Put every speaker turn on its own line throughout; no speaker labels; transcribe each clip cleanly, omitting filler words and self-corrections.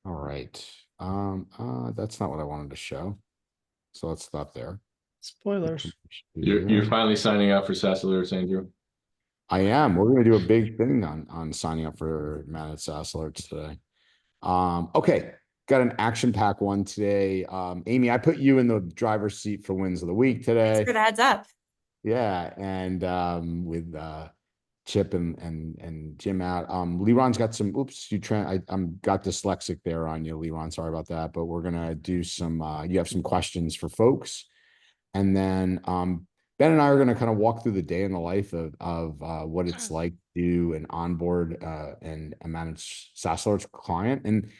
All right. That's not what I wanted to show. So let's stop there.
Spoilers.
You're
Here.
finally signing up for Sassalers, Andrew.
I am. We're going to do a big thing on signing up for Managed SaaS Alerts today. Okay. Got an action pack one today. Amy, I put you in the driver's seat for wins of the week
Thanks
today.
for the heads up.
Yeah, and with Chip and Jim out. Leron's got some. Oops, I'm got dyslexic there on you, Leron. Sorry about that. But we're gonna do some. You have some questions for folks, and then Ben and I are gonna kind of walk through the day in the life of what it's like to do an onboard and a managed SaaS alerts client. And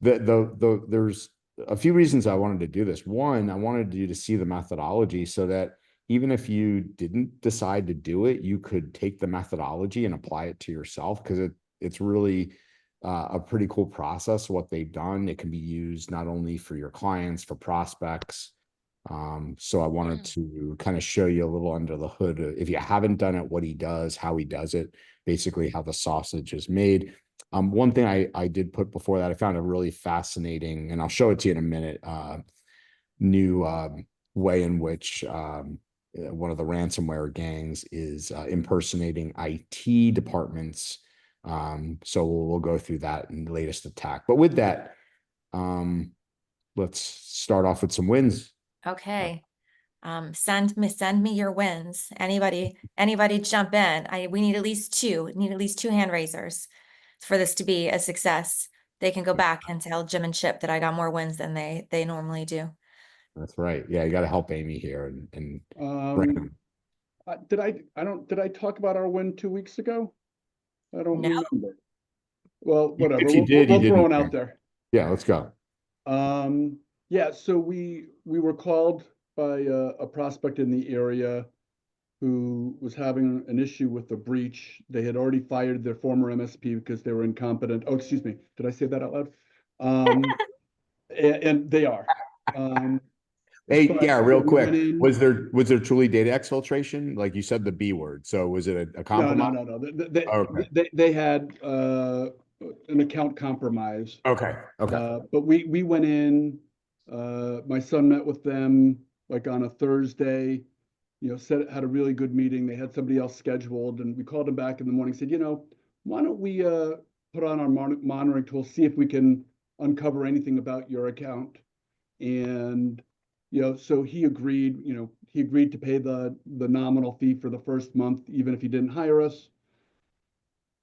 there's a few reasons I wanted to do this. One, I wanted you to see the methodology so that even if you didn't decide to do it, you could take the methodology and apply it to yourself because it's really a pretty cool process. What they've done, it can be used not only for your clients, for prospects. So I wanted to kind of show you a little under the hood. If you haven't done it, what he does, how he does it, basically how the sausage is made. One thing I did put before that, I found a really fascinating, and I'll show it to you in a minute, new way in which one of the ransomware gangs is impersonating IT departments. So we'll go through that in the latest attack. But with that, let's start off with some wins.
Okay. Send me your wins. Anybody jump in. We need at least two. We need at least two hand raisers for this to be a success. They can go back and tell Jim and Chip that I got more wins than they normally do.
That's right. Yeah, you got to help Amy here and bring
Um,
them.
did I talk about our win 2 weeks ago? I don't
No.
remember. Well, whatever.
If you did, you
We'll throw
didn't.
it out there.
Yeah, let's go.
Yeah, so we were called by a prospect in the area who was having an issue with the breach. They had already fired their former MSP because they were incompetent. Oh, excuse me. Did I say that out loud? And they are.
Hey,
But
yeah, real
we went
quick.
in.
Was there truly data exfiltration? Like you said the B word. So was it a
No,
compromise?
no.
Okay.
They had an account compromise.
Okay. Okay.
But we went in. My son met with them like on a Thursday. Had a really good meeting. They had somebody else scheduled, and we called them back in the morning. Said, why don't we put on our monitoring tool, see if we can uncover anything about your account. And so he agreed. He agreed to pay the nominal fee for the first month, even if he didn't hire us.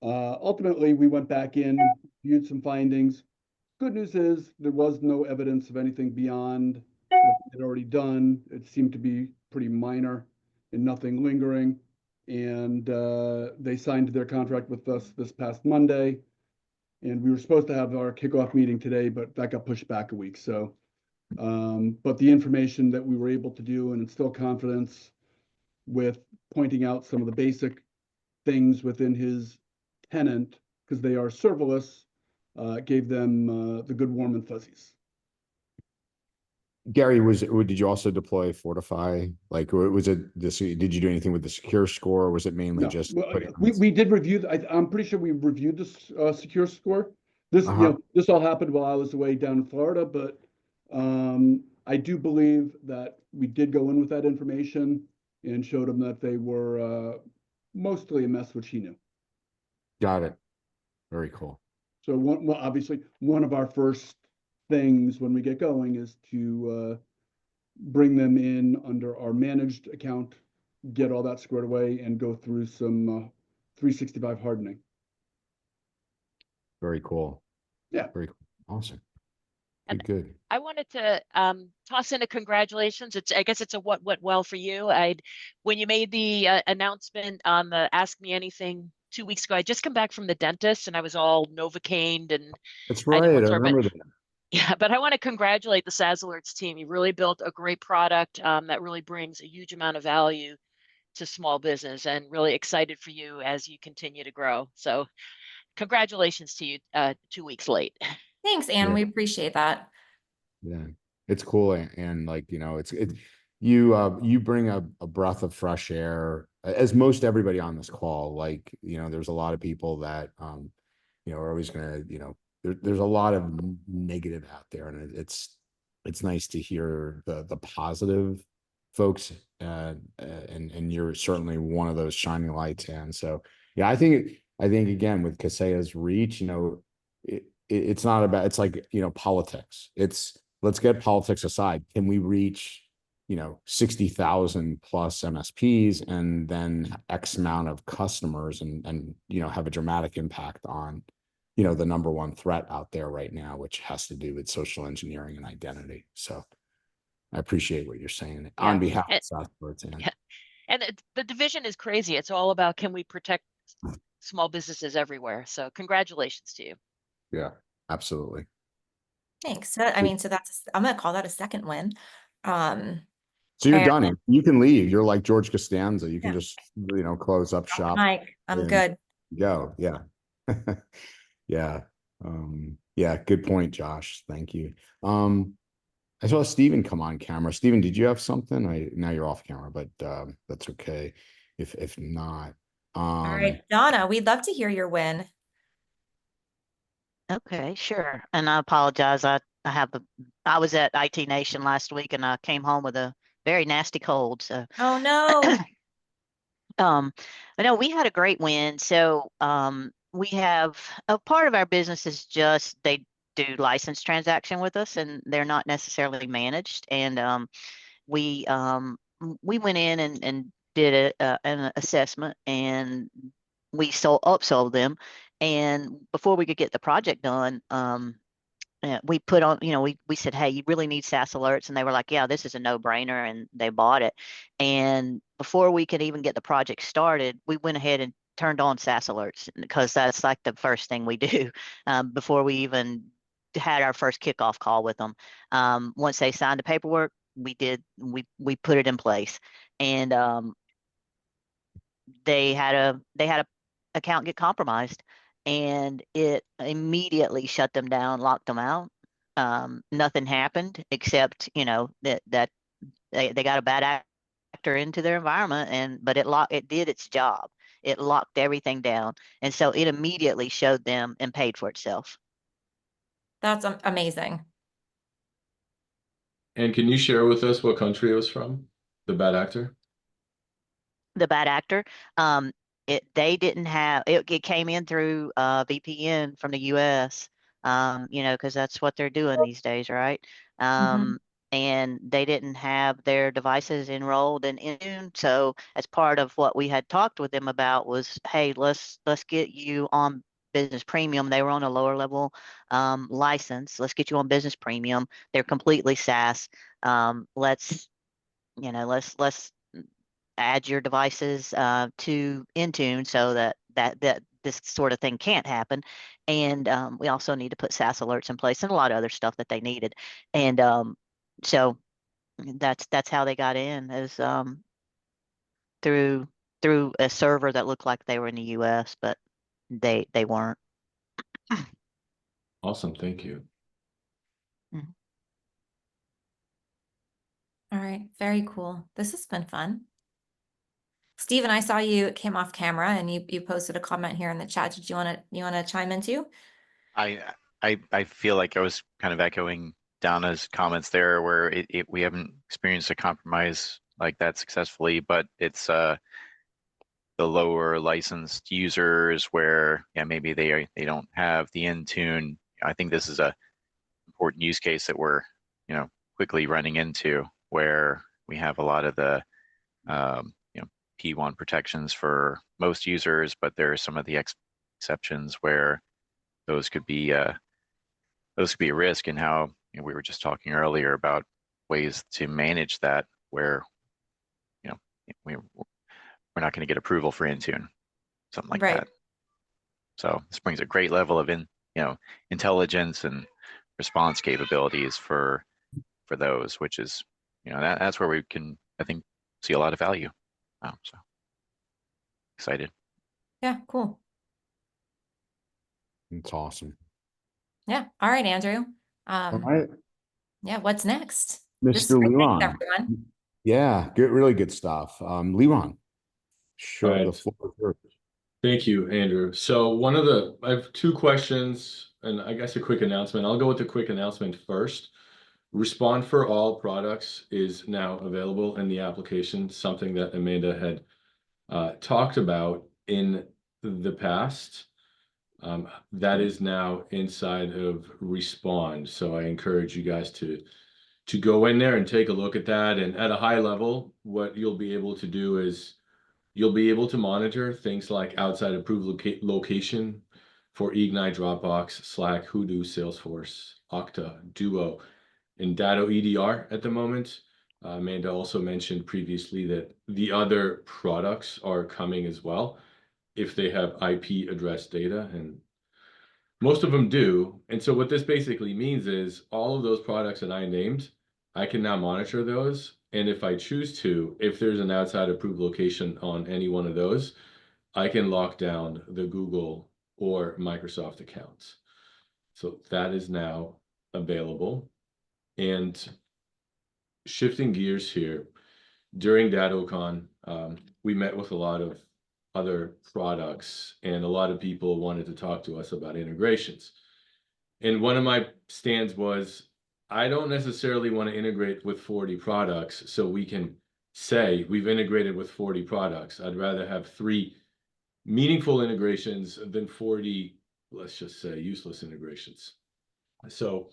Ultimately, we went back in, viewed some findings. Good news is there was no evidence of anything beyond what they had already done. It seemed to be pretty minor and nothing lingering. And they signed their contract with us this past Monday. And we were supposed to have our kickoff meeting today, but that got pushed back a week. So, but the information that we were able to do and instill confidence with pointing out some of the basic things within his tenant, because they are serverless, gave them the good warm and fuzzies.
Gary, did you also deploy Fortify? Like, was it this? Did you do anything with the secure score, or was it mainly
No,
just
well,
putting
we did review. I'm pretty sure we reviewed this secure score.
Uh-huh.
This all happened while I was away down in Florida, but I do believe that we did go in with that information and showed them that they were mostly a mess, which he knew.
Got it. Very cool.
So obviously one of our first things when we get going is to bring them in under our managed account, get all that squared away, and go through some 365 hardening.
Very cool.
Yeah.
Very cool. Awesome.
And
Good.
I wanted to toss in a congratulations. I guess it's a what went well for you. When you made the announcement on the Ask Me Anything 2 weeks ago, I just come back from the dentist and I was all Novocained and
That's
I
right.
didn't
I
want to start, but
remember that.
yeah, but I want to congratulate the SaaS Alerts team. You really built a great product that really brings a huge amount of value to small business, and really excited for you as you continue to grow. So congratulations to you 2 weeks late.
Thanks, Anne.
Yeah.
We appreciate that.
Yeah, it's cool, and like you bring a breath of fresh air, as most everybody on this call. Like there's a lot of people that are always gonna there's a lot of negative out there, and it's nice to hear the positive folks, and you're certainly one of those shining lights. And so, yeah, I think again with Kaseya's reach, it's not about, it's like, politics. It's, let's get politics aside. Can we reach, 60,000 plus MSPs and then X amount of customers, and have a dramatic impact on, the number one threat out there right now, which has to do with social engineering and identity. So I appreciate what you're saying on
Yeah.
behalf
And,
of Southport.
yeah. And the division is crazy. It's all about, can we protect small businesses everywhere? So congratulations to you.
Yeah, absolutely.
Thanks. So, I mean, so I'm gonna call that a second win.
So you're
And-
done. You can leave. You're like George Costanza. You can
Yeah.
just, close up shop.
Mike, I'm
and
good.
Go. Yeah. Yeah. Yeah. Good point, Josh. Thank you. I saw Steven come on camera. Steven, did you have something? Now you're off camera, but that's okay. If not.
All right, Donna, we'd love to hear your win.
Okay, sure. And I apologize. I was at IT Nation last week and I came home with a very nasty cold. So
Oh, no.
but no, we had a great win. So we have a part of our business is just they do license transaction with us and they're not necessarily managed. And we went in and did an assessment and we upsold them. And before we could get the project done, we put on, we said, hey, you really need SaaS alerts. And they were like, yeah, this is a no-brainer. And they bought it. And before we could even get the project started, we went ahead and turned on SaaS alerts because that's like the first thing we do before we even had our first kickoff call with them. Once they signed the paperwork, we put it in place. And they had a account get compromised and it immediately shut them down, locked them out. Nothing happened except, that they got a bad actor into their environment, but it did its job. It locked everything down. And so it immediately showed them and paid for itself.
That's amazing.
And can you share with us what country it was from? The bad actor?
The bad actor, they didn't have it came in through VPN from the US, because that's what they're doing these days, right? And they didn't have their devices enrolled in Intune. So as part of what we had talked with them about was, hey, let's get you on business premium. They were on a lower level license. Let's get you on business premium. They're completely SaaS. Let's add your devices to Intune so that this sort of thing can't happen. And we also need to put SaaS alerts in place and a lot of other stuff that they needed. And so that's how they got in, is through a server that looked like they were in the US, but they weren't.
Awesome, thank you.
All right, very cool. This has been fun. Steven, I saw you came off camera and you posted a comment here in the chat. Did you want to chime in too?
I feel like I was kind of echoing Donna's comments there, where we haven't experienced a compromise like that successfully, but it's the lower licensed users where maybe they don't have the Intune. I think this is a important use case that we're quickly running into, where we have a lot of the P1 protections for most users, but there are some of the exceptions where those could be a risk. And how we were just talking earlier about ways to manage that, where we're not going to get approval for Intune, something like that. So this brings a great level of intelligence and response capabilities for those, which is that's where we can, I think, see a lot of value. So excited.
Yeah, cool.
It's awesome.
Yeah. All right, Andrew.
All right,
Yeah, what's next?
Mr. Leron.
Thanks, everyone.
Yeah, really good stuff. Leron, sure,
All
the
right.
floor is yours.
Thank you, Andrew. So I have two questions. and I guess a quick announcement. I'll go with the quick announcement first. Respond for all products is now available in the application, something that Amanda had talked about in the past. That is now inside of Respond. So I encourage you guys to go in there and take a look at that. And at a high level, what you'll be able to do is you'll be able to monitor things like outside approved location for Ignite, Dropbox, Slack, Hoodoo, Salesforce, Okta, Duo, and Datto EDR at the moment. Amanda also mentioned previously that the other products are coming as well if they have IP address data, and most of them do. And so what this basically means is all of those products that I named, I can now monitor those. And if I choose to, if there's an outside approved location on any one of those, I can lock down the Google or Microsoft accounts. So that is now available. And shifting gears here, during DattoCon, we met with a lot of other products, and a lot of people wanted to talk to us about integrations. And one of my stands was, I don't necessarily want to integrate with 40 products so we can say we've integrated with 40 products. I'd rather have 3 meaningful integrations than 40, let's just say, useless integrations. So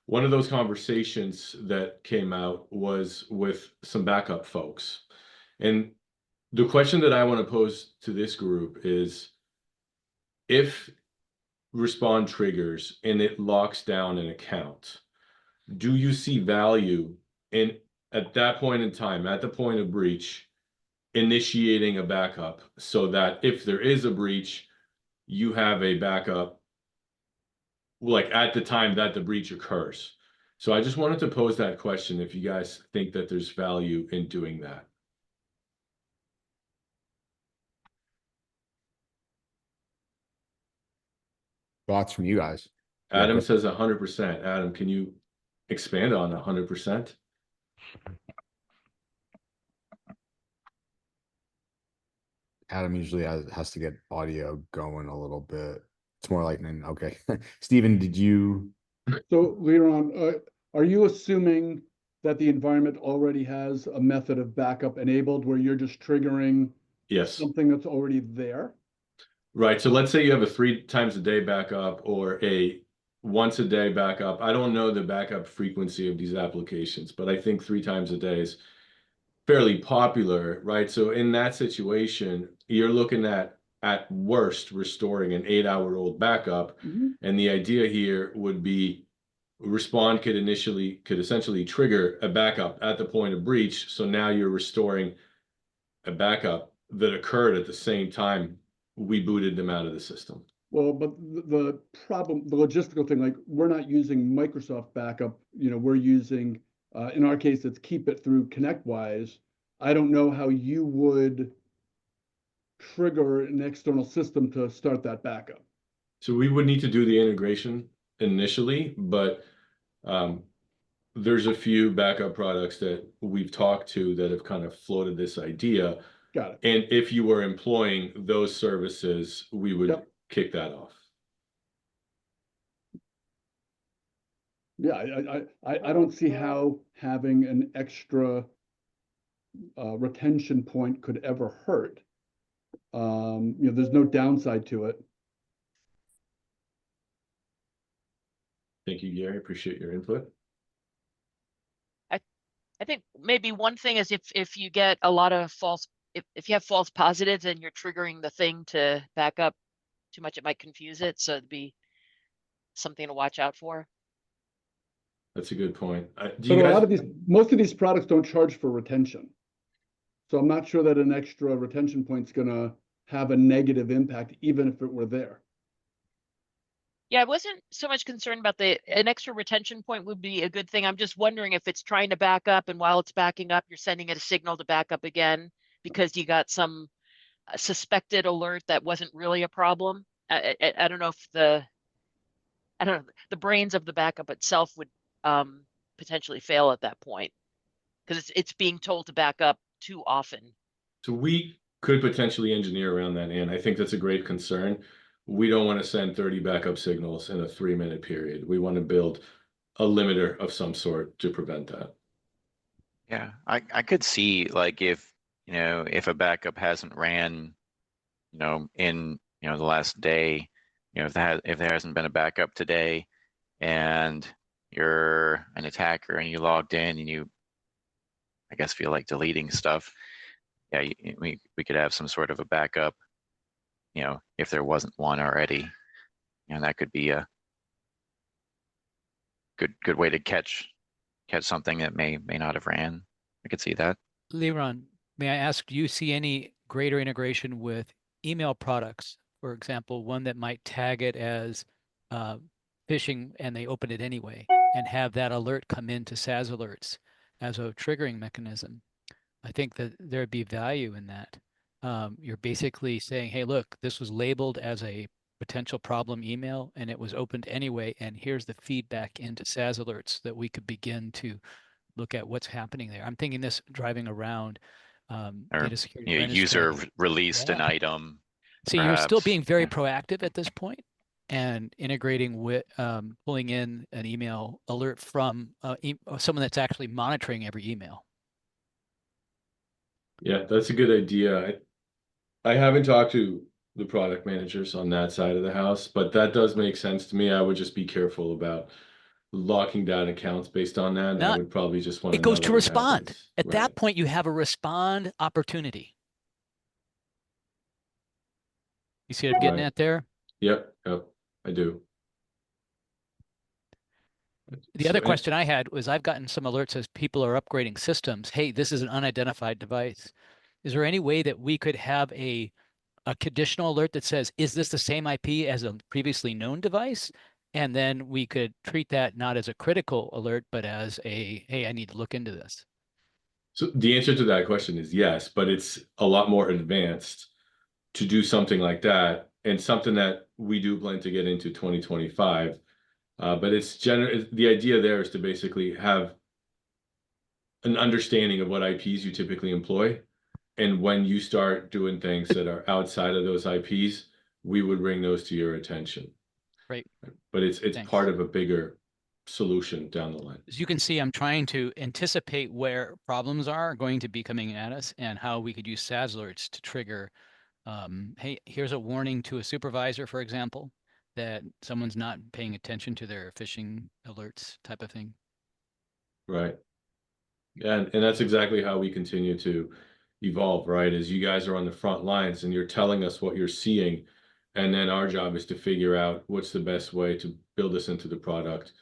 one of those conversations that came out was with some backup folks. And the question that I want to pose to this group is, if Respond triggers and it locks down an account, do you see value in, at that point in time, at the point of breach, initiating a backup so that if there is a breach, you have a backup like at the time that the breach occurs? So I just wanted to pose that question, if you guys think that there's value in doing that.
Thoughts from you guys?
Adam
go.
says 100%. Adam, can you expand on 100%?
Adam usually has to get audio going a little bit. It's more like, okay. Steven, did you?
So later on, are you assuming that the environment already has a method of backup enabled where you're just triggering
Yes.
something that's already there?
Right. So let's say you have a 3 times a day backup or a once a day backup. I don't know the backup frequency of these applications, but I think 3 times a day is fairly popular, right? So in that situation, you're looking at worst restoring an 8-hour-old backup.
Mhm.
And the idea here would be Respond could essentially trigger a backup at the point of breach. So now you're restoring a backup that occurred at the same time we booted them out of the system.
Well, but the problem, the logistical thing, like we're not using Microsoft backup, we're using, in our case, it's Keep It through ConnectWise. I don't know how you would trigger an external system to start that backup.
So we would need to do the integration initially, but there's a few backup products that we've talked to that have kind of floated this idea.
Got it.
And if you were employing those services, we would
Yep.
kick that off.
Yeah, I don't see how having an extra retention point could ever hurt. There's no downside to it.
Thank you, Gary. Appreciate your input.
I think maybe one thing is if you get a lot of if you have false positives and you're triggering the thing to back up too much, it might confuse it. So it'd be something to watch out for.
That's a good point.
But a lot of most of these products don't charge for retention. So I'm not sure that an extra retention point is going to have a negative impact, even if it were there.
Yeah, I wasn't so much concerned about an extra retention point would be a good thing. I'm just wondering if it's trying to back up, and while it's backing up, you're sending it a signal to back up again because you got some suspected alert that wasn't really a problem. I don't know if the brains of the backup itself would potentially fail at that point because it's being told to back up too often.
So we could potentially engineer around that, and I think that's a great concern. we don't want to send 30 backup signals in a 3-minute period. We want to build a limiter of some sort to prevent that.
Yeah, I could see like if, if a backup hasn't ran, in, the last day, if there hasn't been a backup today and you're an attacker and you logged in and you, I guess, feel like deleting stuff. Yeah, we could have some sort of a backup, if there wasn't one already, and that could be a good way to catch something that may not have ran. I could see that.
Liron, may I ask, do you see any greater integration with email products? For example, one that might tag it as phishing and they open it anyway and have that alert come into SAS alerts as a triggering mechanism. I think that there'd be value in that. You're basically saying, hey, look, this was labeled as a potential problem email and it was opened anyway. And here's the feedback into SAS alerts that we could begin to look at what's happening there. I'm thinking this driving around
Or
data security awareness
user
training.
released an
Yeah.
item.
See, you're still
perhaps.
being very
Yeah.
proactive at this point and integrating with pulling in an email alert from someone that's actually monitoring every email.
Yeah, that's a good idea. I haven't talked to the product managers on that side of the house, but that does make sense to me. I would just be careful about locking down accounts based on that. I
Not-
would probably just want to
It
know
goes
that
to
it
respond.
happens.
At
Right.
that point, you have a respond opportunity. You see what I'm getting
Right.
at there?
Yep, I do.
The other
So,
question I had was I've gotten some alerts as people are upgrading systems. Hey, this is an unidentified device. Is there any way that we could have a conditional alert that says, is this the same IP as a previously known device? And then we could treat that not as a critical alert, but as a, hey, I need to look into this.
So the answer to that question is yes, but it's a lot more advanced to do something like that, and something that we do plan to get into 2025. But the idea there is to basically have an understanding of what IPs you typically employ. And when you start doing things that are outside of those IPs, we would bring those to your attention.
Right.
But it's
Thanks.
part of a bigger solution down the line.
As you can see, I'm trying to anticipate where problems are going to be coming at us and how we could use SAS alerts to trigger, hey, here's a warning to a supervisor, for example, that someone's not paying attention to their phishing alerts type of thing.
Right. And that's exactly how we continue to evolve, right? As you guys are on the front lines and you're telling us what you're seeing, and then our job is to figure out what's the best way to build this into the product.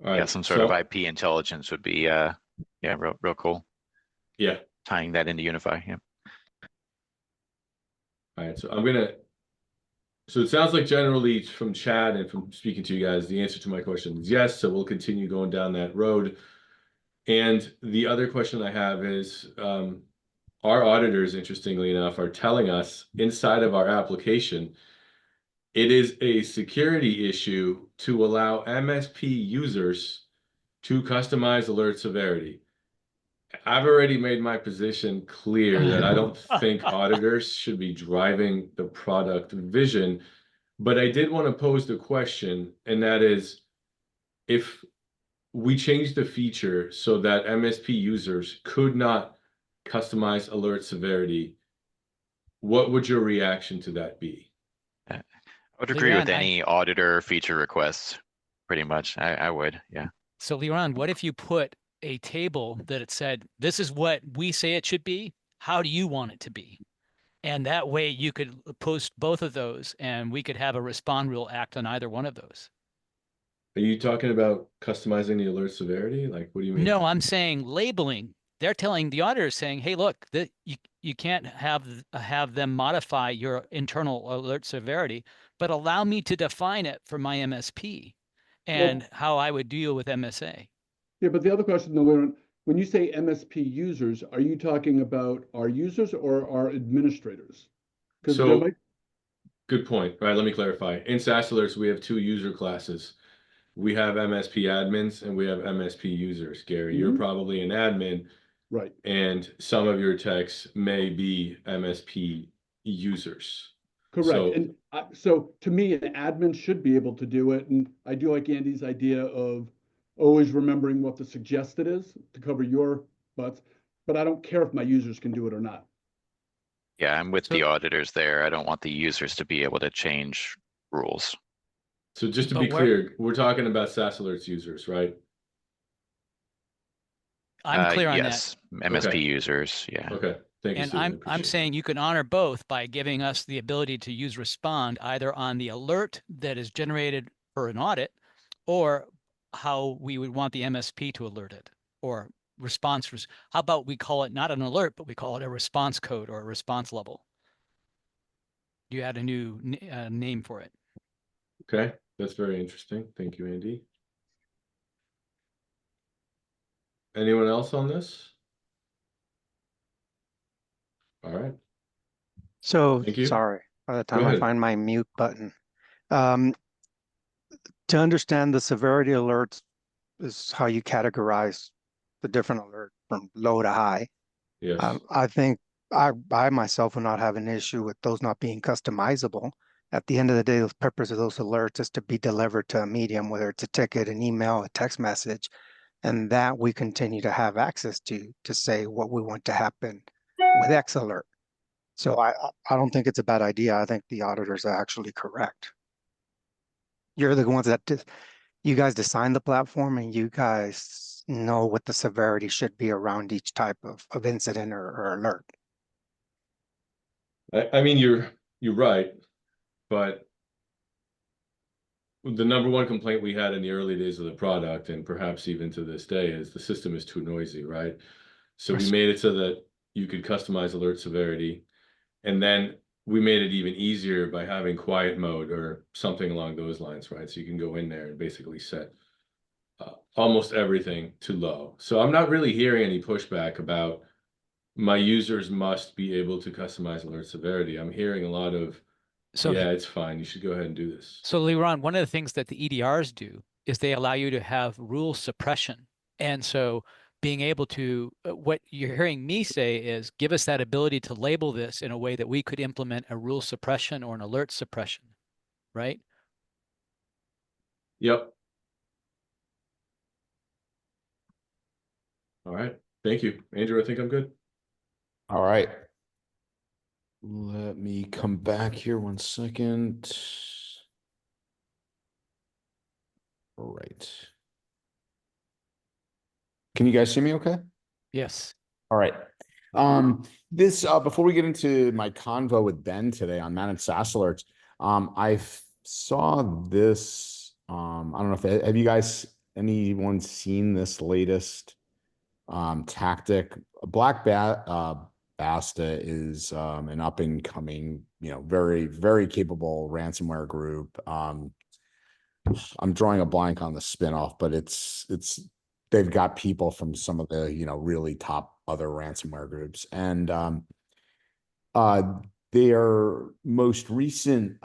All
Yeah,
right,
some sort of
so
IP intelligence would be real cool.
yeah.
Tying that into Unify. Yeah.
All right, so it sounds like generally from chat and from speaking to you guys, the answer to my question is yes. So we'll continue going down that road. And the other question I have is, our auditors, interestingly enough, are telling us inside of our application, it is a security issue to allow MSP users to customize alert severity. I've already made my position clear that I don't think auditors should be driving the product vision, but I did want to pose the question, and that is, if we change the feature so that MSP users could not customize alert severity, what would your reaction to that be?
I would agree with
Liran,
any auditor feature requests, pretty much. I would, yeah.
So Liran, what if you put a table that it said, this is what we say it should be. How do you want it to be? And that way you could post both of those and we could have a respond rule act on either one of those.
Are you talking about customizing the alert severity? Like, what do you mean?
No, I'm saying labeling. They're telling the auditor saying, hey, look, that you can't have them modify your internal alert severity, but allow me to define it for my MSP and how I would deal with MSA.
Yeah, but the other question though, Lauren, when you say MSP users, are you talking about our users or our administrators? Because there
So,
might,
good point. All right, let me clarify. In SAS alerts, we have two user classes. We have MSP admins and we have MSP users. Gary, you're
Mhm.
probably an admin,
right,
and some of your techs may be MSP users.
Correct.
So-
And so to me, an admin should be able to do it. And I do like Andy's idea of always remembering what the suggested is to cover your butts, but I don't care if my users can do it or not.
Yeah, I'm with
So-
the auditors there. I don't want the users to be able to change rules.
So just to
But
be
where-
clear, we're talking about SaaS Alerts users, right?
I'm clear on that.
Yes, MSP
Okay.
users, yeah.
Okay, thank you,
And
Susan. I
I'm
appreciate that.
saying you can honor both by giving us the ability to use Respond either on the alert that is generated for an audit or how we would want the MSP to alert it or how about we call it not an alert, but we call it a response code or a response level. You add a new name for it.
Okay, that's very interesting. Thank you, Andy. Anyone else on this? All right,
So,
Thank you.
sorry, by the
Go
time I
ahead.
find my mute button. Um, to understand the severity alerts is how you categorize the different alerts from low to high.
Yes,
I think I myself will not have an issue with those not being customizable. At the end of the day, the purpose of those alerts is to be delivered to a medium, whether it's a ticket, an email, a text message, and that we continue to have access to say what we want to happen with X alert. So I don't think it's a bad idea. I think the auditors are actually correct. You're the ones that you guys design the platform and you guys know what the severity should be around each type of incident or alert.
I mean, you're right, but the number one complaint we had in the early days of the product, and perhaps even to this day, is the system is too noisy, right? So we made it so that you could customize alert severity, and then we made it even easier by having quiet mode or something along those lines, right? So you can go in there and basically set almost everything to low. So I'm not really hearing any pushback about my users must be able to customize alert severity. I'm hearing a lot of,
So
yeah, it's fine. You should go ahead and do this.
So Leron, one of the things that the EDRs do is they allow you to have rule suppression. And so being able to, what you're hearing me say is give us that ability to label this in a way that we could implement a rule suppression or an alert suppression, right?
Yep. All right. Thank you. Andrew, I think I'm good.
All right. Let me come back here 1 second. All right. Can you guys see me okay?
Yes.
All right. This before we get into my convo with Ben today on managed SaaS alerts, I saw this. I don't know if have you guys anyone seen this latest tactic? Basta is an up and coming, very, very capable ransomware group. I'm drawing a blank on the spinoff, but it's they've got people from some of the really top other ransomware groups, and their most recent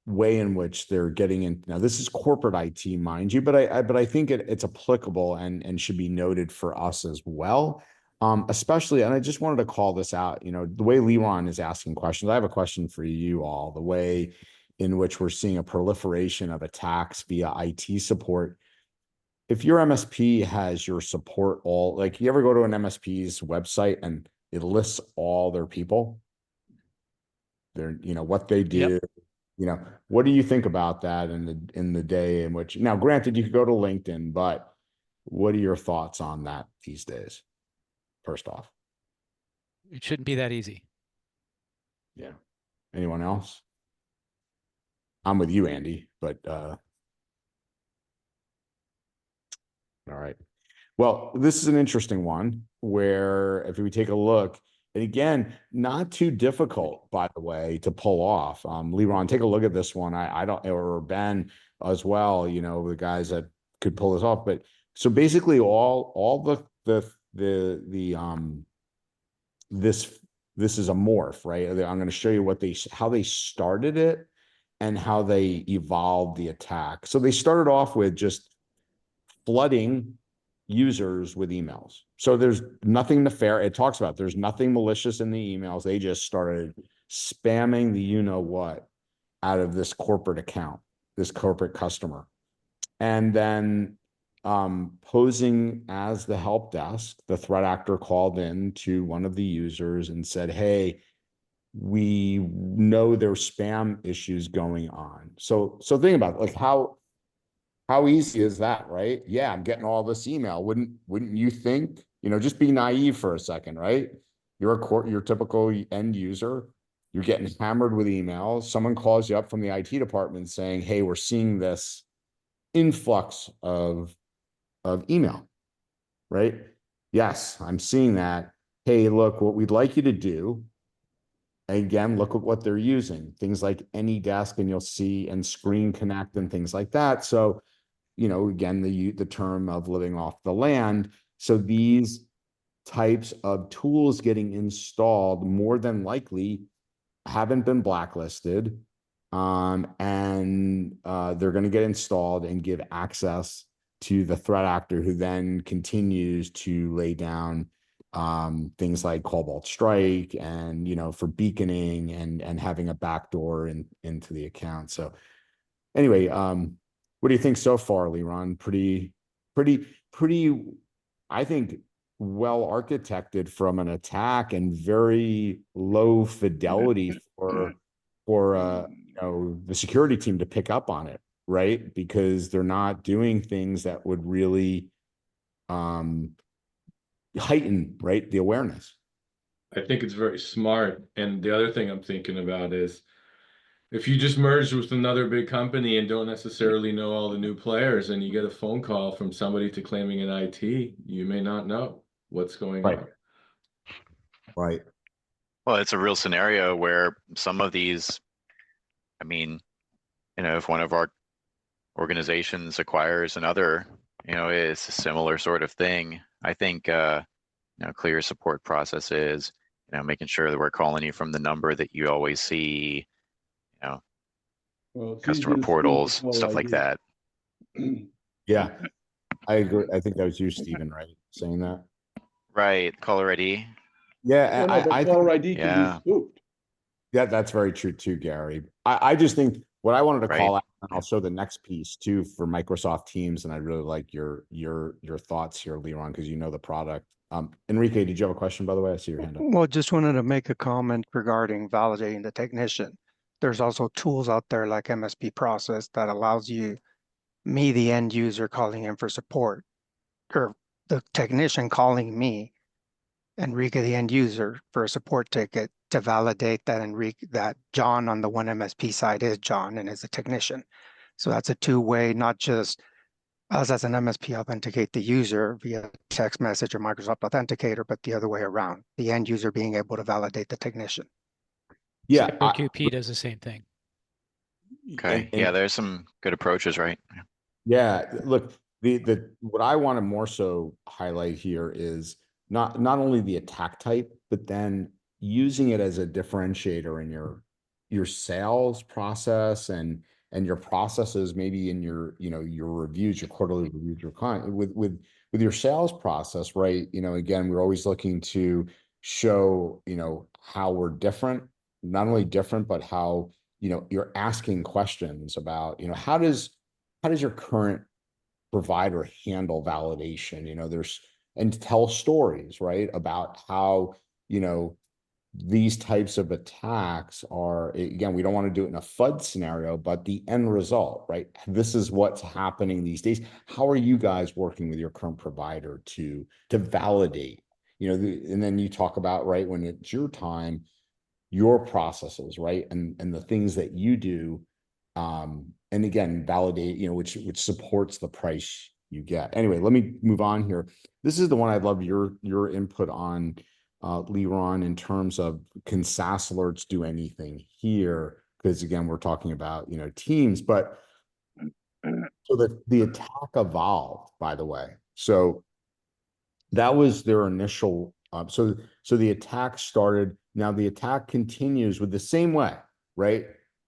way in which they're getting in now, this is corporate IT, mind you, but I think it's applicable and should be noted for us as well. Especially, and I just wanted to call this out, the way Leron is asking questions. I have a question for you all. The way in which we're seeing a proliferation of attacks via IT support. If your MSP has your support all, like you ever go to an MSP's website and it lists all their people, what they do, what do you think about that in the day in which, now granted you could go to LinkedIn, but what are your thoughts on that these days? First off.
It shouldn't be that easy.
Yeah. Anyone else? I'm with you, Andy, but all right. Well, this is an interesting one where if we take a look, and again, not too difficult, by the way, to pull off. Leron, take a look at this one. I don't, or Ben as well, the guys that could pull this off. But so basically all this is a morph, right? I'm going to show you how they started it and how they evolved the attack. So they started off with just flooding users with emails. So there's nothing nefarious. It talks about there's nothing malicious in the emails. They just started spamming the you-know-what out of this corporate account, this corporate customer. And then posing as the help desk, the threat actor called in to one of the users and said, hey, we know there's spam issues going on. So think about it, like how easy is that, right? Yeah, I'm getting all this email. Wouldn't you think, just be naive for a second, right? You're your typical end user. You're getting hammered with emails. Someone calls you up from the IT department saying, hey, we're seeing this influx of email, right? Yes, I'm seeing that. Hey, look, what we'd like you to do, again, look at what they're using, things like AnyDesk, and you'll see, and Screen Connect and things like that. So, again, the term of living off the land. So these types of tools getting installed more than likely haven't been blacklisted, and they're going to get installed and give access to the threat actor, who then continues to lay down things like Cobalt Strike and for beaconing and having a backdoor into the account. So anyway, what do you think so far, Liron? Pretty, I think, well architected from an attack, and very low fidelity for the security team to pick up on it, right? Because they're not doing things that would really heighten, right, the awareness.
I think it's very smart. And the other thing I'm thinking about is, if you just merged with another big company and don't necessarily know all the new players, and you get a phone call from somebody to claiming an IT, you may not know what's going
Right.
on.
Right.
Well, it's a real scenario where some of these, I mean, if one of our organizations acquires another, it's a similar sort of thing. I think, clear support processes, making sure that we're calling you from the number that you always see,
Well, it's
customer
easy to steal the
portals,
caller
stuff like
ID.
that.
Yeah, I agree. I think that was you, Stephen, right? Saying that.
Right. Caller ID.
Yeah,
Well, no, but
I
caller
think,
ID can be
Yeah.
spoofed.
yeah, that's very true too, Gary. I just think what I wanted to
Right.
call out, and I'll show the next piece too for Microsoft Teams, and I really like your thoughts here, Liron, because you know the product. Enrique, did you have a question, by the way? I see your hand up.
Well, just wanted to make a comment regarding validating the technician. There's also tools out there like MSP process that allows me, the end user, calling in for support, or the technician calling me, Enrique, the end user, for a support ticket to validate that John on the one MSP side is John and is a technician. So that's a two-way, not just us as an MSP authenticate the user via text message or Microsoft Authenticator, but the other way around, the end user being able to validate the technician.
Yeah,
CyberQP does the same thing.
Okay.
and
Yeah, there's some good approaches, right?
yeah, look, the what I want to more so highlight here is not only the attack type, but then using it as a differentiator in your sales process and your processes, maybe in your your reviews, your quarterly reviews, your client with your sales process, right? Again, we're always looking to show how we're different, not only different, but how you're asking questions about how does your current provider handle validation? And tell stories, right, about how these types of attacks are, again, we don't want to do it in a FUD scenario, but the end result, right? This is what's happening these days. How are you guys working with your current provider to validate? And then you talk about, right, when it's your time, your processes, right, and the things that you do, and again, validate, which supports the price you get. Anyway, let me move on here. This is the one I'd love your input on, Liron, in terms of, can SaaS alerts do anything here? Because again, we're talking about Teams, but so the attack evolved, by the way. So that was their initial. So the attack started. Now the attack continues with the same way, right?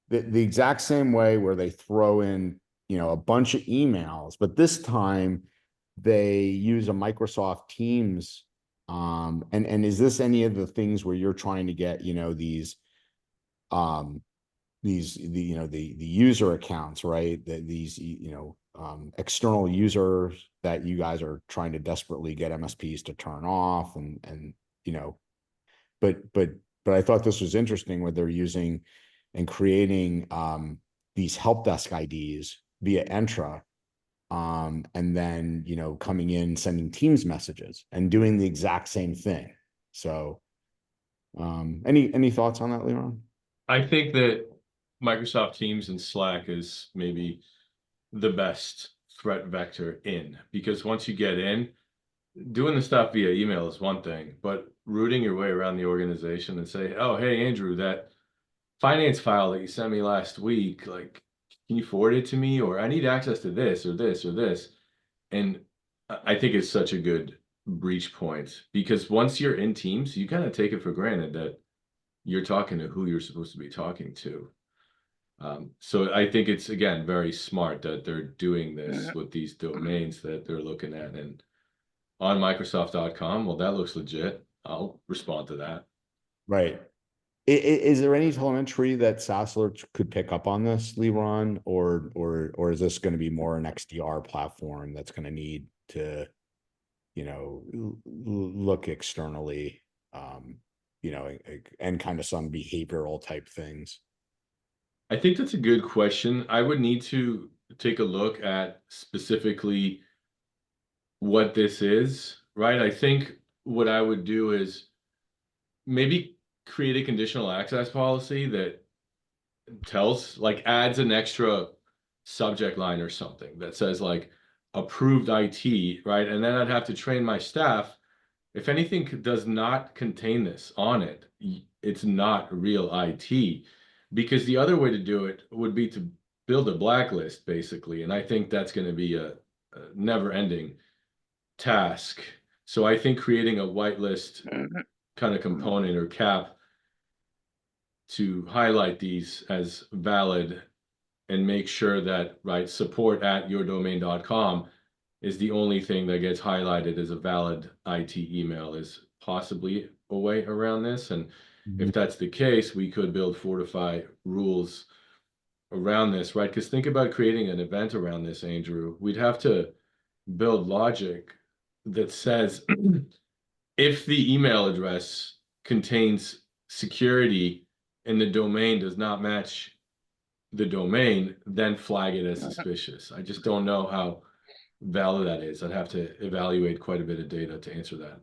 The exact same way, where they throw in a bunch of emails, but this time they use a Microsoft Teams. And is this any of the things where you're trying to get these the user accounts, right? These, external users that you guys are trying to desperately get MSPs to turn off and, but I thought this was interesting where they're using and creating, these help desk IDs via Entra, and then, coming in, sending Teams messages and doing the exact same thing. So, any thoughts on that, Leon?
I think that Microsoft Teams and Slack is maybe the best threat vector in, because once you get in, doing the stuff via email is one thing, but rooting your way around the organization and say, oh, hey, Andrew, that finance file that you sent me last week, like, can you forward it to me? Or I need access to this or this or this. And I think it's such a good breach point, because once you're in Teams, you kind of take it for granted that you're talking to who you're supposed to be talking to. So I think it's, again, very smart that they're doing this with these domains that they're looking at. And on Microsoft.com, well, that looks legit. I'll respond to that.
Right. Is there any telemetry that Sassler could pick up on this, Leron, or is this going to be more an XDR platform that's going to need to, look externally, and kind of some behavioral type things?
I think that's a good question. I would need to take a look at specifically what this is, right? I think what I would do is maybe create a conditional access policy that tells, like, adds an extra subject line or something that says like approved IT, right? And then I'd have to train my staff. If anything does not contain this on it, it's not real IT, because the other way to do it would be to build a blacklist, basically. And I think that's going to be a never-ending task. So I think creating a whitelist kind of component or cap to highlight these as valid and make sure that, right, support@yourdomain.com is the only thing that gets highlighted as a valid IT email is possibly a way around this. And if that's the case, we could build fortify rules around this, right? Because think about creating an event around this, Andrew. We'd have to build logic that says if the email address contains security and the domain does not match the domain, then flag it as suspicious. I just don't know how valid that is. I'd have to evaluate quite a bit of data to answer that.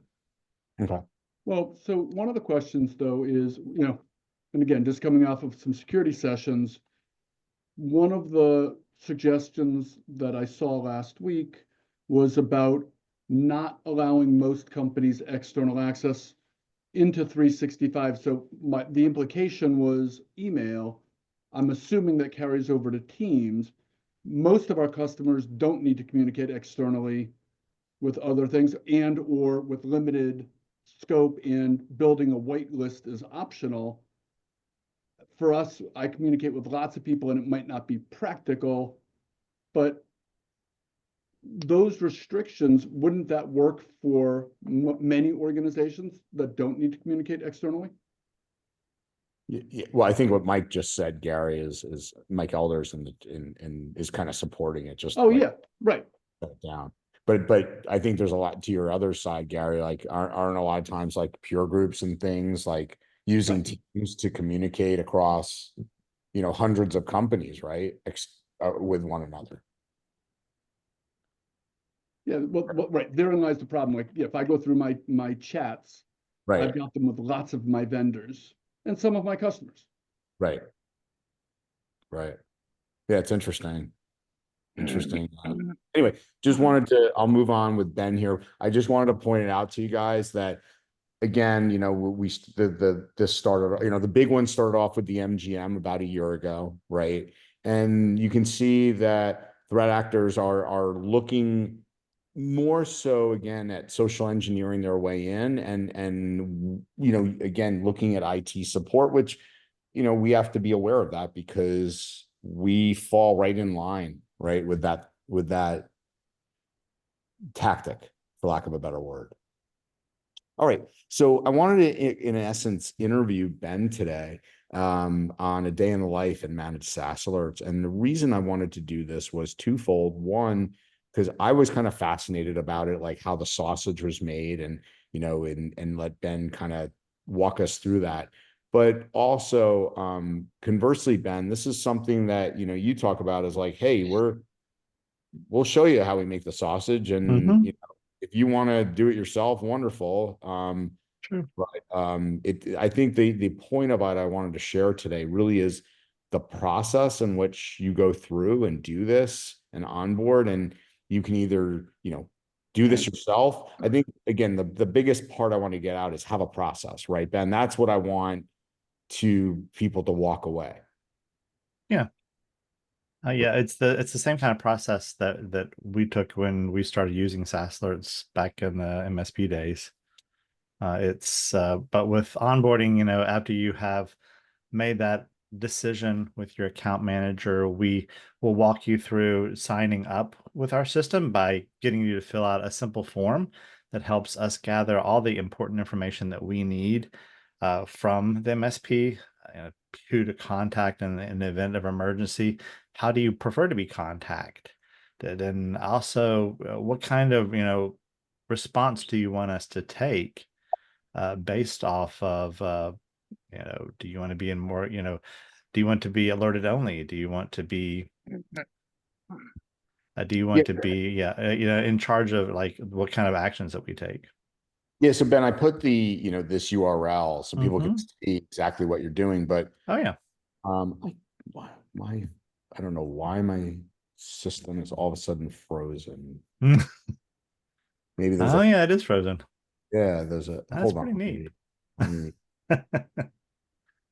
Okay.
Well, so one of the questions though is, and again, just coming off of some security sessions, one of the suggestions that I saw last week was about not allowing most companies external access into 365. So the implication was email. I'm assuming that carries over to Teams. Most of our customers don't need to communicate externally with other things and or with limited scope, and building a whitelist is optional. For us, I communicate with lots of people and it might not be practical, but those restrictions, wouldn't that work for many organizations that don't need to communicate externally?
Yeah, well, I think what Mike just said, Gary, is Mike Elders and is kind of supporting it. Just
Oh,
like,
yeah, right.
shut it down. But I think there's a lot to your other side, Gary. Like, aren't a lot of times like peer groups and things like using Teams to communicate across, hundreds of companies, right? With one another.
Yeah, well, right. Therein lies the problem. Like, if I go through my chats,
Right.
I've got them with lots of my vendors and some of my customers.
Right. Right. Yeah, it's interesting. Interesting. Anyway, I'll move on with Ben here. I just wanted to point it out to you guys that, again, this started, the big one started off with the MGM about a year ago, right? And you can see that threat actors are looking more so again at social engineering their way in, and again, looking at IT support, which, we have to be aware of that because we fall right in line, right, with that tactic, for lack of a better word. All right, so I wanted to, in essence, interview Ben today. on a day in the life and manage SaaS alerts. And the reason I wanted to do this was twofold. One, because I was kind of fascinated about it, like how the sausage was made, and and let Ben kind of walk us through that. But also, conversely, Ben, this is something that you talk about is like, hey, we'll show you how we make the sausage, and
Mhm.
if you want to do it yourself, wonderful.
True.
But I think the point about I wanted to share today really is the process in which you go through and do this and onboard, and you can either do this yourself. I think again the biggest part I want to get out is have a process, right, Ben? That's what I want to people to walk away.
Yeah. Yeah, it's the same kind of process that we took when we started using SaaS alerts back in the MSP days. But with onboarding, after you have made that decision with your account manager, we will walk you through signing up with our system by getting you to fill out a simple form that helps us gather all the important information that we need from the MSP, who to contact in the event of emergency. How do you prefer to be contacted? And also, what kind of response do you want us to take based off of do you want to be in more, do you want to be alerted only? Do you want to be in charge of like what kind of actions that we take?
Yeah, so Ben, I put the this URL so people can see exactly what you're doing, but
Oh yeah.
My I don't know why my system is all of a sudden frozen. Maybe there's
Oh yeah, it is frozen.
yeah, there's a
That's
hold on.
pretty neat.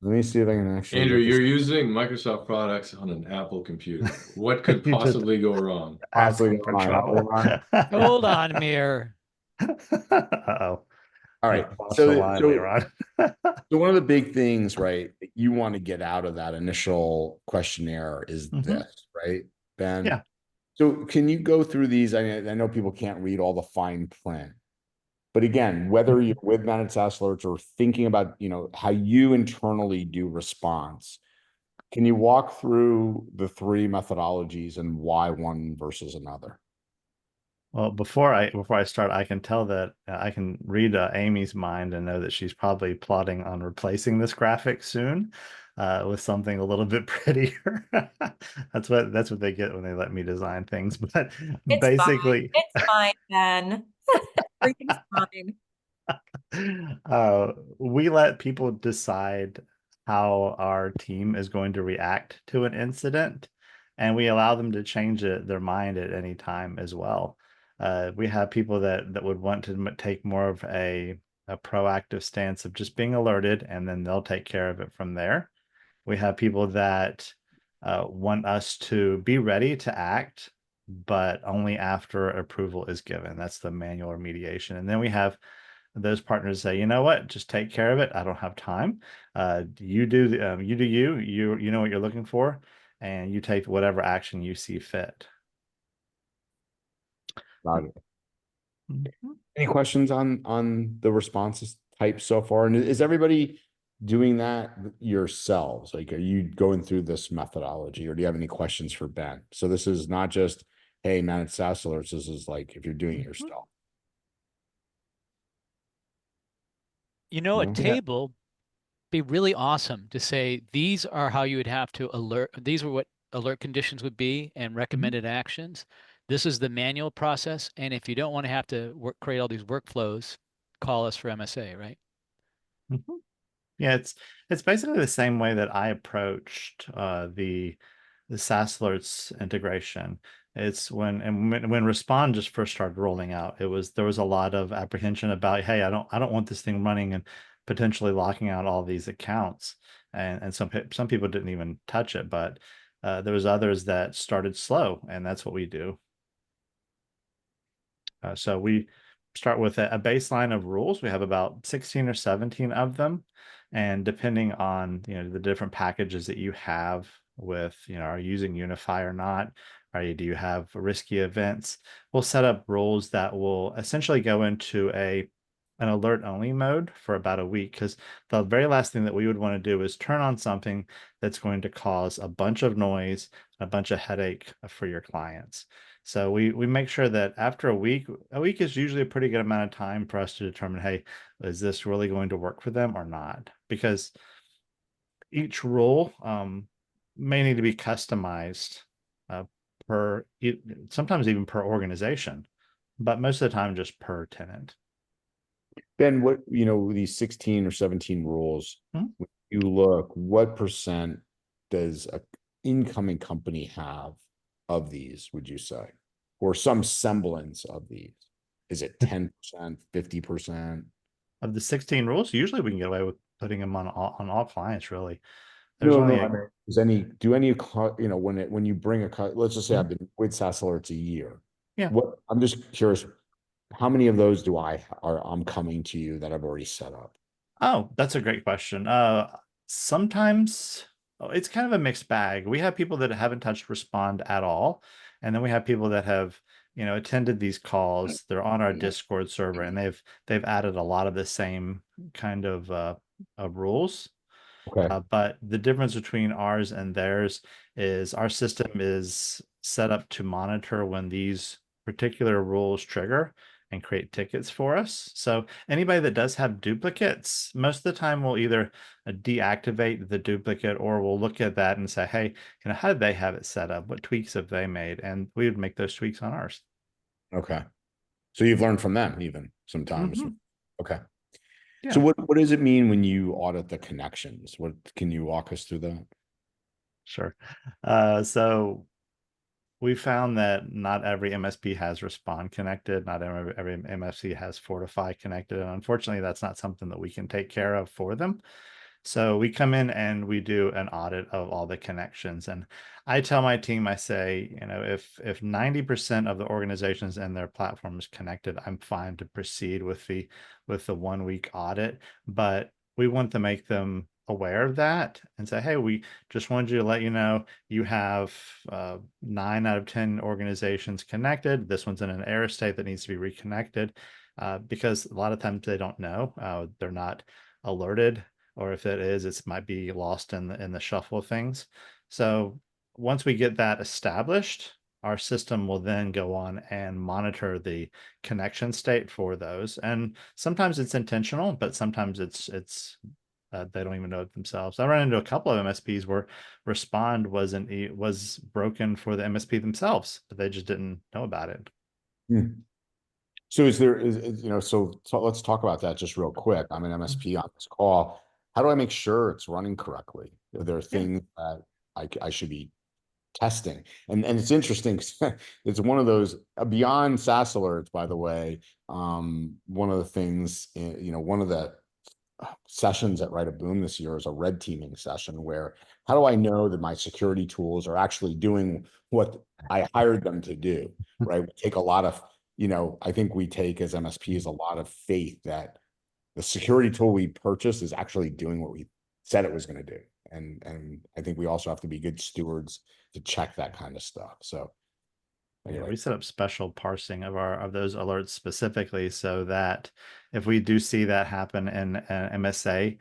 Let me see if I can actually
Andrew,
get this
you're using Microsoft products on an Apple computer. What could
You just
possibly go wrong?
possibly
asking for
going on.
trouble.
Hold on, Mir.
Uh-oh.
All right.
Lost the line, Leron.
So one of the big things, right, that you want to get out of that initial questionnaire is this, right, Ben?
Yeah.
So can you go through these? I know people can't read all the fine print, but again, whether you're with managed SaaS alerts or thinking about, how you internally do response, can you walk through the three methodologies and why one versus another?
Well, before I start, I can tell that I can read Amy's mind and know that she's probably plotting on replacing this graphic soon with something a little bit prettier. That's what they get when they let me design things. But
It's
basically,
fine. It's fine, Ben. Everything's fine.
we let people decide how our team is going to react to an incident, and we allow them to change their mind at any time as well. We have people that would want to take more of a proactive stance of just being alerted, and then they'll take care of it from there. We have people that want us to be ready to act, but only after approval is given. That's the manual remediation. And then we have those partners say, you know what, just take care of it. I don't have time. You do you know what you're looking for, and you take whatever action you see fit.
Got it. Any questions on the responses type so far? And is everybody doing that yourselves? Like, are you going through this methodology, or do you have any questions for Ben? So this is not just, hey, managed SaaS alerts. This is like if you're doing it yourself.
A
Yeah.
table be really awesome to say these are how you would have to alert. These are what alert conditions would be and recommended actions. This is the manual process. And if you don't want to have to create all these workflows, call us for MSA, right?
Yeah, it's basically the same way that I approached the SaaS alerts integration. It's when Respond just first started rolling out, there was a lot of apprehension about, hey, I don't want this thing running and potentially locking out all these accounts, and some people didn't even touch it, but there was others that started slow, and that's what we do. So we start with a baseline of rules. We have about 16 or 17 of them. And depending on the different packages that you have with, are you using Unify or not? Do you have risky events? We'll set up rules that will essentially go into a an alert only mode for about a week, because the very last thing that we would want to do is turn on something that's going to cause a bunch of noise, a bunch of headache for your clients. So we make sure that after a week is usually a pretty good amount of time for us to determine, hey, is this really going to work for them or not? Because each rule may need to be customized sometimes even per organization, but most of the time just per tenant.
Ben, what, these 16 or 17 rules,
Hmm?
when you look, what percent does a incoming company have of these, would you say? Or some semblance of these? Is it 10%, 50%?
Of the 16 rules, usually we can get away with putting them on all clients, really.
No,
There's only
no, I mean, when you bring let's just say
Mhm.
I've been with SaaS Alerts a year.
Yeah.
I'm just curious, how many of those I'm coming to you that I've already set up?
Oh, that's a great question. Sometimes it's kind of a mixed bag. We have people that haven't touched Respond at all, and then we have people that have, attended these calls. They're on our Discord server, and they've added a lot of the same kind of rules.
Okay.
But the difference between ours and theirs is our system is set up to monitor when these particular rules trigger and create tickets for us. So anybody that does have duplicates, most of the time we'll either deactivate the duplicate, or we'll look at that and say, hey, how did they have it set up? What tweaks have they made? And we would make those tweaks on ours.
Okay. So you've learned from them even sometimes.
Mhm.
Okay.
Yeah.
So what does it mean when you audit the connections? What can you walk us through that?
Sure. So we found that not every MSP has Respond connected. Not every MSP has Fortify connected. And unfortunately, that's not something that we can take care of for them. So we come in and we do an audit of all the connections. And I tell my team, I say, if 90% of the organizations and their platform is connected, I'm fine to proceed with the 1 week audit. But we want to make them aware of that and say, hey, we just wanted you to let you know you have 9 out of 10 organizations connected. This one's in an error state that needs to be reconnected, because a lot of times they don't know. They're not alerted, or if it is, it might be lost in the shuffle of things. So once we get that established, our system will then go on and monitor the connection state for those. And sometimes it's intentional, but sometimes it's they don't even know it themselves. I ran into a couple of MSPs where Respond was broken for the MSP themselves, but they just didn't know about it.
So let's talk about that just real quick. I'm an MSP on this call. How do I make sure it's running correctly? Are there things that I should be testing? And it's interesting. It's one of those beyond SaaS Alerts, by the way. One of the things, one of the sessions at Write a Boom this year is a red teaming session where how do I know that my security tools are actually doing what I hired them to do, right? We take a lot of, I think we take as MSPs a lot of faith that the security tool we purchased is actually doing what we said it was going to do. And I think we also have to be good stewards to check that kind of stuff. So
yeah, we set up special parsing of those alerts specifically so that if we do see that happen in an MSA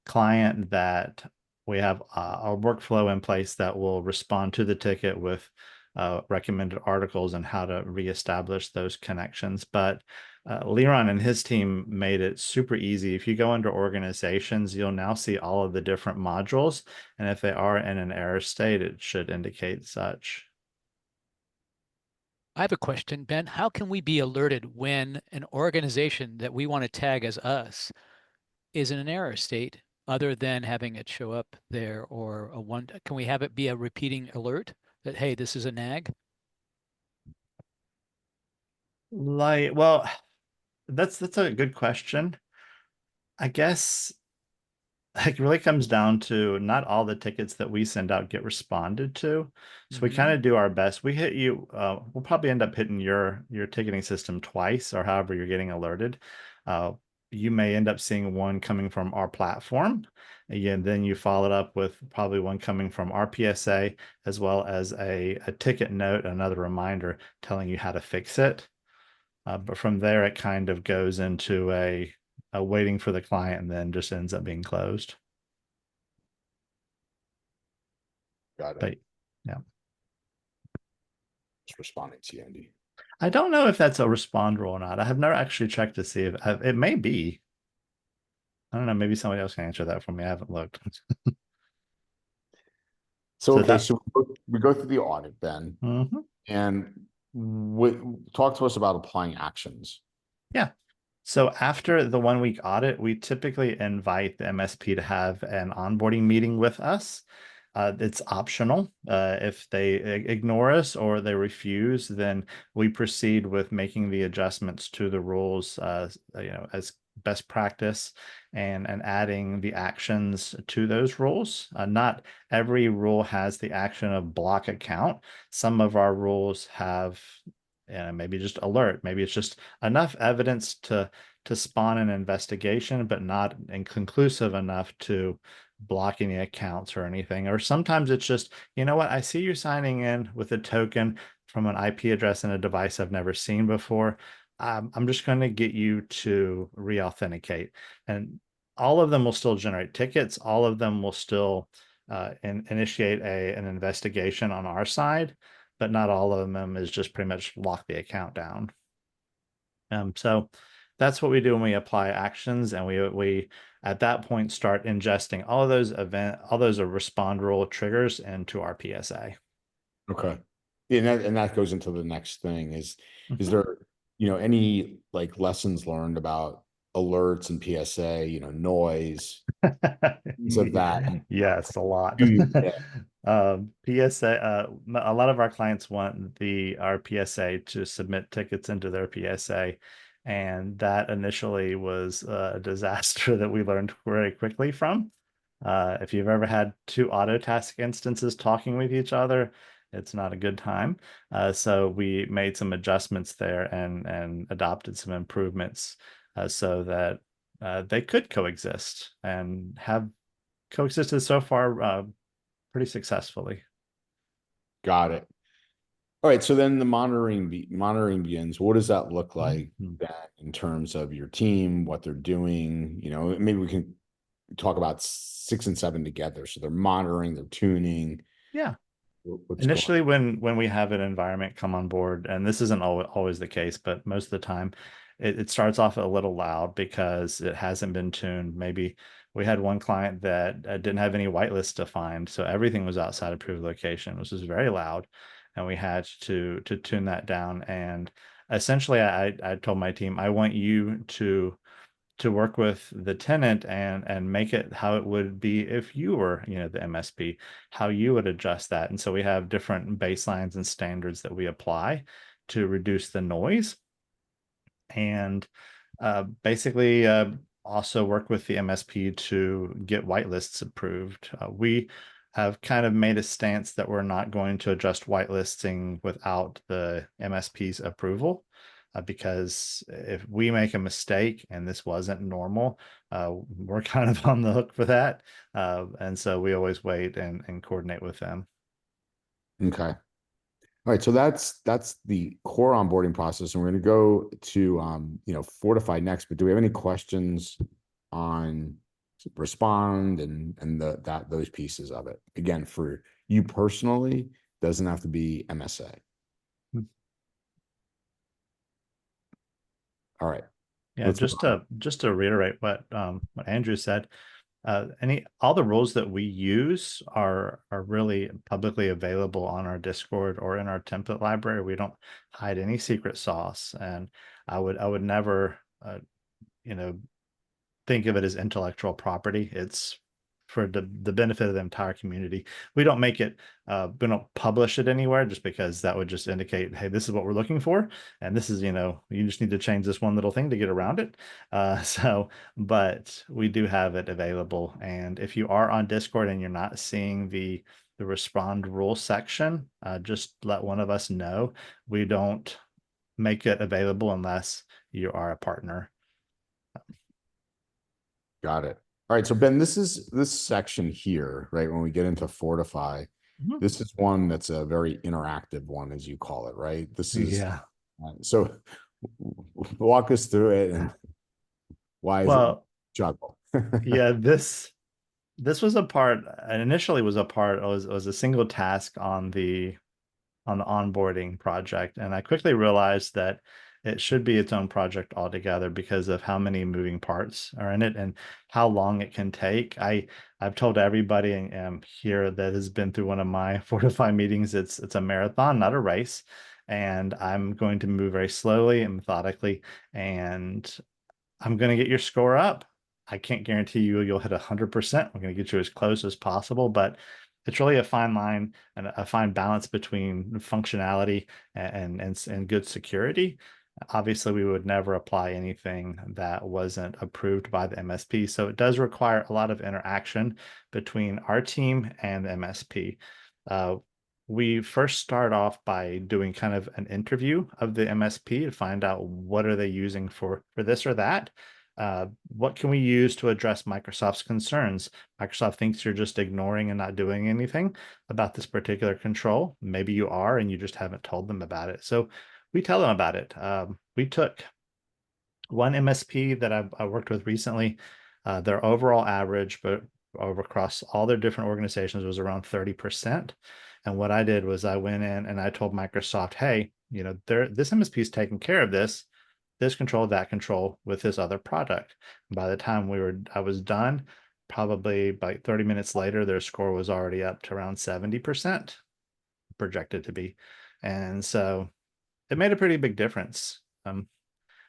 client, that we have a workflow in place that will respond to the ticket with recommended articles and how to reestablish those connections. But Liron and his team made it super easy. If you go under organizations, you'll now see all of the different modules. And if they are in an error state, it should indicate such.
I have a question, Ben. How can we be alerted when an organization that we want to tag as us is in an error state, other than having it show up there, or can we have it be a repeating alert that, hey, this is a nag?
Well, that's a good question. I guess it really comes down to not all the tickets that we send out get responded to. So we kind of do our best. We hit you, we'll probably end up hitting your ticketing system twice, or however you're getting alerted. You may end up seeing one coming from our platform. Again, then you follow it up with probably one coming from our PSA, as well as a ticket note, another reminder telling you how to fix it. But from there, it kind of goes into waiting for the client and then just ends up being closed.
Got it.
But yeah,
Just responding to you, Andy.
I don't know if that's a respond rule or not. I have never actually checked to see if it may be. I don't know. Maybe somebody else can answer that for me. I haven't looked.
So,
So
okay,
that-
so we go through the audit then,
Mhm.
and talk to us about applying actions.
Yeah. So after the 1 week audit, we typically invite the MSP to have an onboarding meeting with us. It's optional. If they ignore us or they refuse, then we proceed with making the adjustments to the rules, as best practice, and adding the actions to those rules. Not every rule has the action of block account. Some of our rules have maybe just alert. Maybe it's just enough evidence to spawn an investigation, but not inconclusive enough to block any accounts or anything. Or sometimes it's just, you know what, I see you signing in with a token from an IP address and a device I've never seen before. I'm just going to get you to re-authenticate. And all of them will still generate tickets. All of them will still initiate an investigation on our side, but not all of them is just pretty much lock the account down. So that's what we do when we apply actions, and we at that point start ingesting all of those all those are respond rule triggers into our PSA.
Okay. And that goes into the next thing is
Mhm.
there, any like lessons learned about alerts and PSA, noise, things of that?
Yes, a lot.
Yeah.
PSA, a lot of our clients want our PSA to submit tickets into their PSA, and that initially was a disaster that we learned very quickly from. If you've ever had two Autotask instances talking with each other, it's not a good time. So we made some adjustments there and adopted some improvements so that they could coexist and have coexisted so far pretty successfully.
Got it. All right. So then the monitoring begins. What does that look like
Mhm.
then in terms of your team, what they're doing? Maybe we can talk about 6 and 7 together. So they're monitoring, they're tuning.
Yeah.
What's
Initially, when we have an environment come on board, and this isn't always the case, but most of the time, it starts off a little loud because it hasn't been tuned. Maybe we had one client that didn't have any whitelists defined, so everything was outside approved location, which was very loud, and we had to tune that down. And essentially, I told my team, I want you to work with the tenant and make it how it would be if you were, the MSP, how you would adjust that. And so we have different baselines and standards that we apply to reduce the noise. And basically also work with the MSP to get whitelists approved. We have kind of made a stance that we're not going to adjust whitelisting without the MSP's approval. Because if we make a mistake and this wasn't normal, we're kind of on the hook for that. And so we always wait and coordinate with them.
Okay. All right, so that's the core onboarding process, and we're going to go to Fortify next. But do we have any questions on respond and those pieces of it? Again, for you personally, doesn't have to be MSA. All right.
Yeah,
Let's
just to reiterate what Andrew said, all the rules that we use are really publicly available on our Discord or in our template library. We don't hide any secret sauce, and I would never think of it as intellectual property. It's for the benefit of the entire community. We don't make it, we don't publish it anywhere just because that would just indicate, hey, this is what we're looking for. And this is, you just need to change this one little thing to get around it. But we do have it available. And if you are on Discord and you're not seeing the respond rule section, just let one of us know. We don't make it available unless you are a partner.
Got it. All right, so Ben, this section here, right? When we get into Fortify, this is one that's a very interactive one, as you call it, right? This is
Yeah.
So walk us through it and Why is it
Well,
juggle?
yeah, this was a part, initially was a part, was a single task on the onboarding project. And I quickly realized that it should be its own project altogether because of how many moving parts are in it and how long it can take. I've told everybody here that has been through one of my 4 to 5 meetings, it's a marathon, not a race. And I'm going to move very slowly and methodically, and I'm going to get your score up. I can't guarantee you'll hit 100%. We're going to get you as close as possible, but it's really a fine line and a fine balance between functionality and good security. Obviously, we would never apply anything that wasn't approved by the MSP. So it does require a lot of interaction between our team and the MSP. We first start off by doing kind of an interview of the MSP to find out what are they using for this or that. What can we use to address Microsoft's concerns? Microsoft thinks you're just ignoring and not doing anything about this particular control. Maybe you are, and you just haven't told them about it. So we tell them about it. We took one MSP that I worked with recently, their overall average, but over across all their different organizations was around 30%. And what I did was I went in and I told Microsoft, hey, this MSP is taking care of this control, that control with this other product. And by the time I was done, probably by 30 minutes later, their score was already up to around 70% projected to be. And so it made a pretty big difference.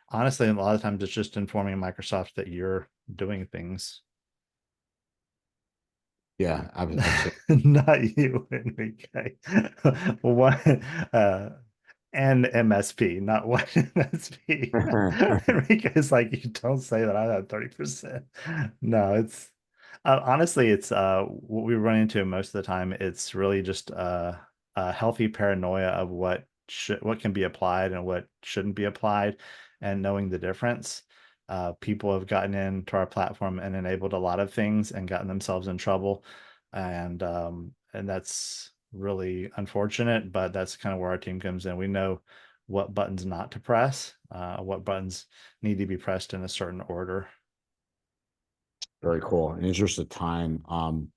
Honestly, a lot of times it's just informing Microsoft that you're doing things.
Yeah, absolutely.
Not you, Enrique. One, and MSP, not one MSP. Enrique is like, you don't say that I had 30%. No, it's honestly, it's what we run into most of the time. It's really just a healthy paranoia of what can be applied and what shouldn't be applied, and knowing the difference. People have gotten into our platform and enabled a lot of things and gotten themselves in trouble, and that's really unfortunate, but that's kind of where our team comes in. We know what buttons not to press, what buttons need to be pressed in a certain order.
Very cool. In the interest of time,
Oh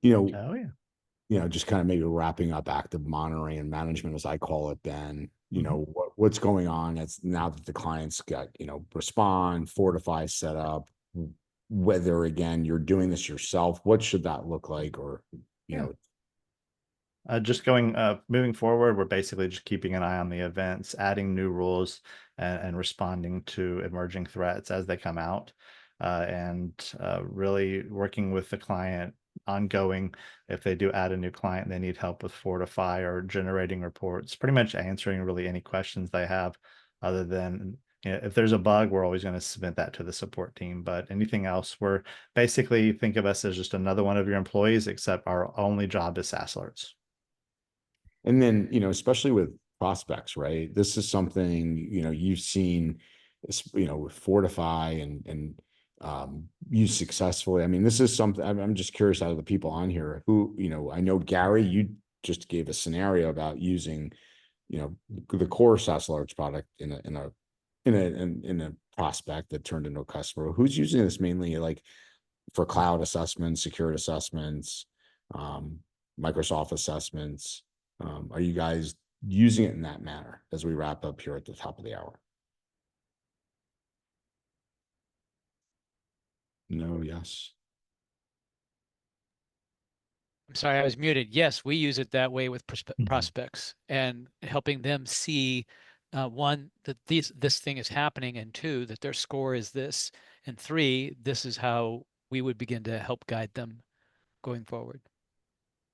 yeah.
just kind of maybe wrapping up active monitoring and management, as I call it, Ben, what's going on as now that the clients got, Respond, Fortify set up, whether again, you're doing this yourself, what should that look like? Or,
Just moving forward, we're basically just keeping an eye on the events, adding new rules, and responding to emerging threats as they come out, and really working with the client ongoing. If they do add a new client, they need help with Fortify or generating reports, pretty much answering really any questions they have, other than if there's a bug, we're always going to submit that to the support team. But anything else, we're basically, think of us as just another one of your employees, except our only job is SaaS alerts.
And then, especially with prospects, right? This is something, you've seen, with Fortify and used successfully. I mean, this is something I'm just curious out of the people on here who, I know Gary, you just gave a scenario about using, the core SaaS alerts product in a prospect that turned into a customer. Who's using this mainly like for cloud assessments, security assessments, Microsoft assessments? Are you guys using it in that manner as we wrap up here at the top of the hour? No, yes.
I'm sorry, I was muted. Yes, we use it that way with prospects and helping them see, one, that this thing is happening, and two, that their score is this, and three, this is how we would begin to help guide them going forward.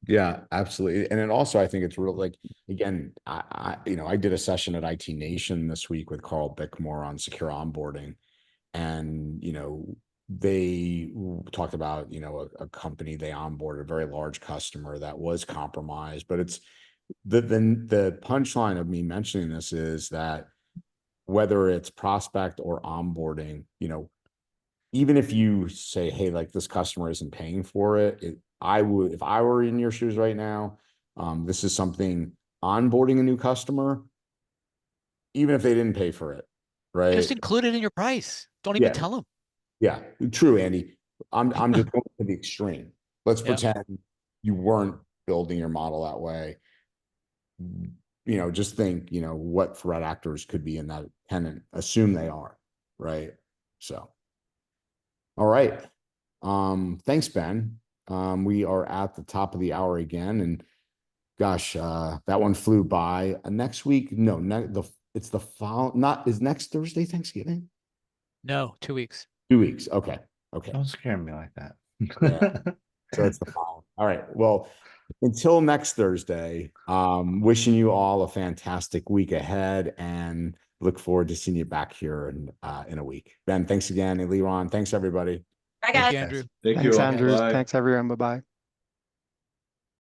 Yeah, absolutely. And then also, I think it's real, like, again, I did a session at IT Nation this week with Carl Bickmore on secure onboarding. And, they talked about, a company they onboarded, a very large customer that was compromised. But it's the punchline of me mentioning this is that whether it's prospect or onboarding, even if you say, hey, like this customer isn't paying for it, I would, if I were in your shoes right now, this is something onboarding a new customer, even if they didn't pay for it, right?
Just include it in your price. Don't even
Yeah.
tell them.
Yeah, true, Andy. I'm just going to the extreme. Let's
Yeah.
pretend you weren't building your model that way. You know, just think, you know, what threat actors could be in that tenant. Assume they are, right? So, all right. Thanks, Ben. We are at the top of the hour again, and gosh, that one flew by. Next week, no, it's the fall. Not is next Thursday Thanksgiving?
No, 2 weeks.
2 weeks. Okay. Okay.
Don't scare me like that.
Yeah. So it's the fall. All right. Well, until next Thursday, wishing you all a fantastic week ahead and look forward to seeing you back here in a week. Ben, thanks again. And Leron, thanks everybody.
Bye,
Thank
guys.
you, Andrew.
Thank
Thanks,
you all.
Andrews.
Bye.
Thanks, everyone. Bye-bye.